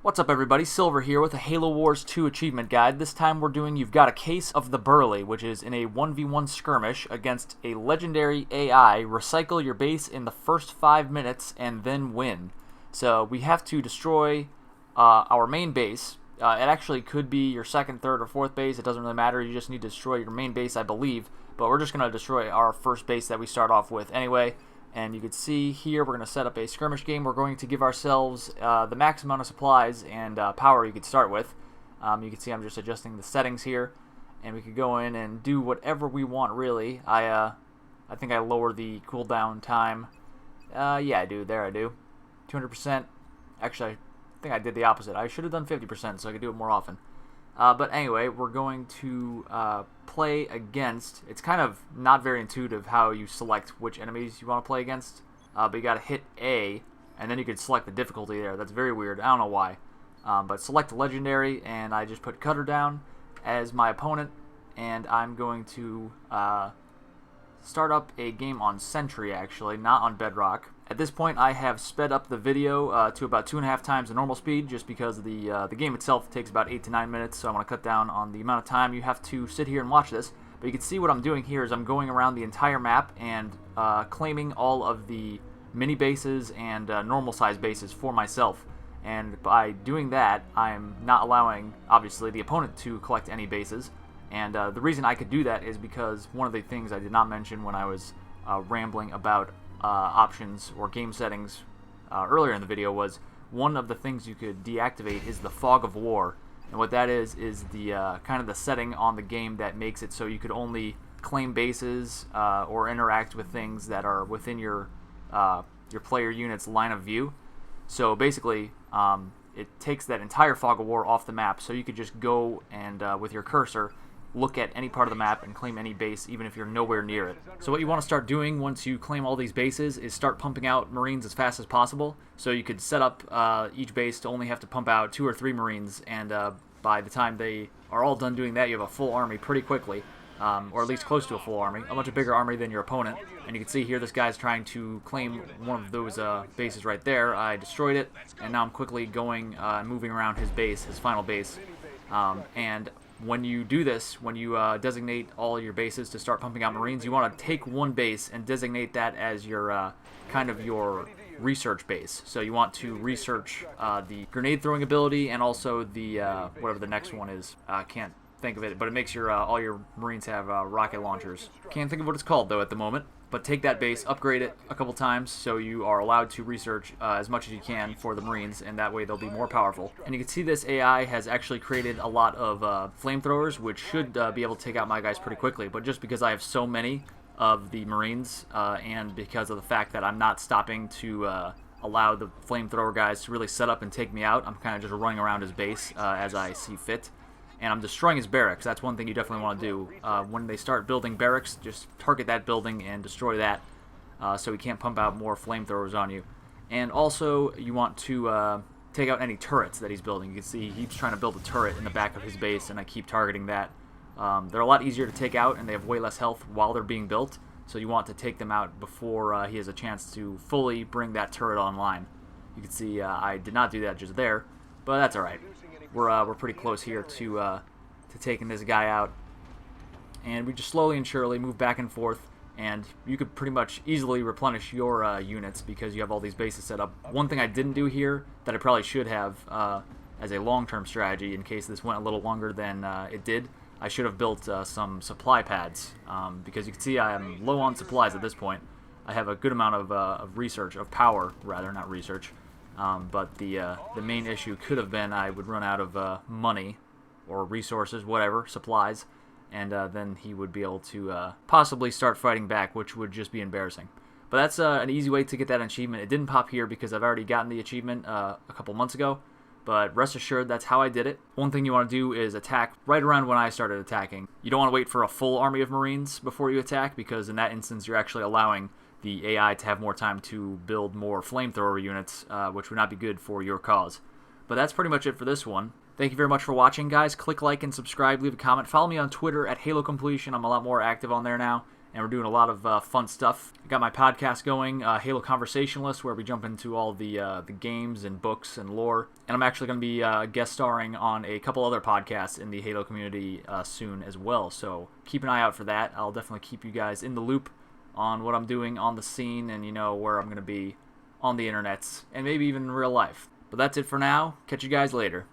What's up, everybody? Silver here with a Halo Wars 2 achievement guide. This time we're doing You've Got a Case of the Birley, which is in a 1v1 skirmish against a legendary AI. Recycle your base in the first 5 minutes and then win. So we have to destroy our main base. It actually could be your second, third, or fourth base. It doesn't really matter. You just need to destroy your main base, I believe. But we're just going to destroy our first base that we start off with anyway. And you can see here we're going to set up a skirmish game. We're going to give ourselves the max amount of supplies and power you could start with. You can see I'm just adjusting the settings here, and we could go in and do whatever we want, really. I think I lower the cooldown time. Yeah, I do. There I do. 200%. Actually, I think I did the opposite. I should have done 50% so I could do it more often. But anyway, we're going to play against. It's kind of not very intuitive how you select which enemies you want to play against. But you got to hit A, and then you can select the difficulty there. That's very weird. I don't know why. But select Legendary, and I just put Cutter down as my opponent. And I'm going to start up a game on Sentry, actually, not on Bedrock. At this point, I have sped up the video to about 2.5 times the normal speed, just because the game itself takes about 8 to 9 minutes, so I want to cut down on the amount of time you have to sit here and watch this. But you can see what I'm doing here is I'm going around the entire map and claiming all of the mini bases and normal size bases for myself. And by doing that, I'm not allowing, obviously, the opponent to collect any bases. And the reason I could do that is because one of the things I did not mention when I was rambling about options or game settings earlier in the video was one of the things you could deactivate is the Fog of War. And what that is the kind of the setting on the game that makes it so you could only claim bases or interact with things that are within your player unit's line of view. So basically, it takes that entire Fog of War off the map, so you could just go and with your cursor look at any part of the map and claim any base even if you're nowhere near it. So what you want to start doing once you claim all these bases is start pumping out Marines as fast as possible. So you could set up each base to only have to pump out 2 or 3 Marines, and by the time they are all done doing that, you have a full army pretty quickly, or at least close to a full army, a much bigger army than your opponent. And you can see here this guy's trying to claim one of those bases right there. I destroyed it, and now I'm quickly going and moving around his base, his final base. And when you do this, when you designate all your bases to start pumping out Marines, you want to take one base and designate that as your kind of your research base. So you want to research the grenade throwing ability and also the whatever the next one is. Can't think of it, but it makes your all your Marines have rocket launchers. Can't think of what it's called though at the moment. But take that base, upgrade it a couple times so you are allowed to research as much as you can for the Marines, and that way they'll be more powerful. And you can see this AI has actually created a lot of flamethrowers, which should be able to take out my guys pretty quickly. But just because I have so many of the Marines, and because of the fact that I'm not stopping to allow the flamethrower guys to really set up and take me out, I'm kind of just running around his base as I see fit. And I'm destroying his barracks. That's one thing you definitely want to do. When they start building barracks, just target that building and destroy that so he can't pump out more flamethrowers on you. And also, you want to take out any turrets that he's building. You can see he's trying to build a turret in the back of his base, and I keep targeting that. They're a lot easier to take out, and they have way less health while they're being built. So you want to take them out before he has a chance to fully bring that turret online. You can see I did not do that just there, but that's alright. We're pretty close here to taking this guy out, and we just slowly and surely move back and forth, and you could pretty much easily replenish your units because you have all these bases set up. One thing I didn't do here that I probably should have as a long-term strategy in case this went a little longer than it did, I should have built some supply pads because you can see I am low on supplies at this point. I have a good amount of research, of power rather, not research. But the main issue could have been I would run out of money or resources, whatever, supplies, and then he would be able to possibly start fighting back, which would just be embarrassing. But that's an easy way to get that achievement. It didn't pop here because I've already gotten the achievement a couple months ago, but rest assured that's how I did it. One thing you want to do is attack right around when I started attacking. You don't want to wait for a full army of Marines before you attack, because in that instance you're actually allowing the AI to have more time to build more flamethrower units, which would not be good for your cause. But that's pretty much it for this one. Thank you very much for watching, guys. Click like and subscribe, leave a comment. Follow me on Twitter at HaloCompletion. I'm a lot more active on there now. and we're doing a lot of fun stuff. I got my podcast going, HaloCompletionist, where we jump into all the games and books and lore. And I'm actually going to be guest starring on a couple other podcasts in the Halo community soon as well. So keep an eye out for that. I'll definitely keep you guys in the loop on what I'm doing on the scene and, where I'm going to be on the internets and maybe even in real life. But that's it for now. Catch you guys later.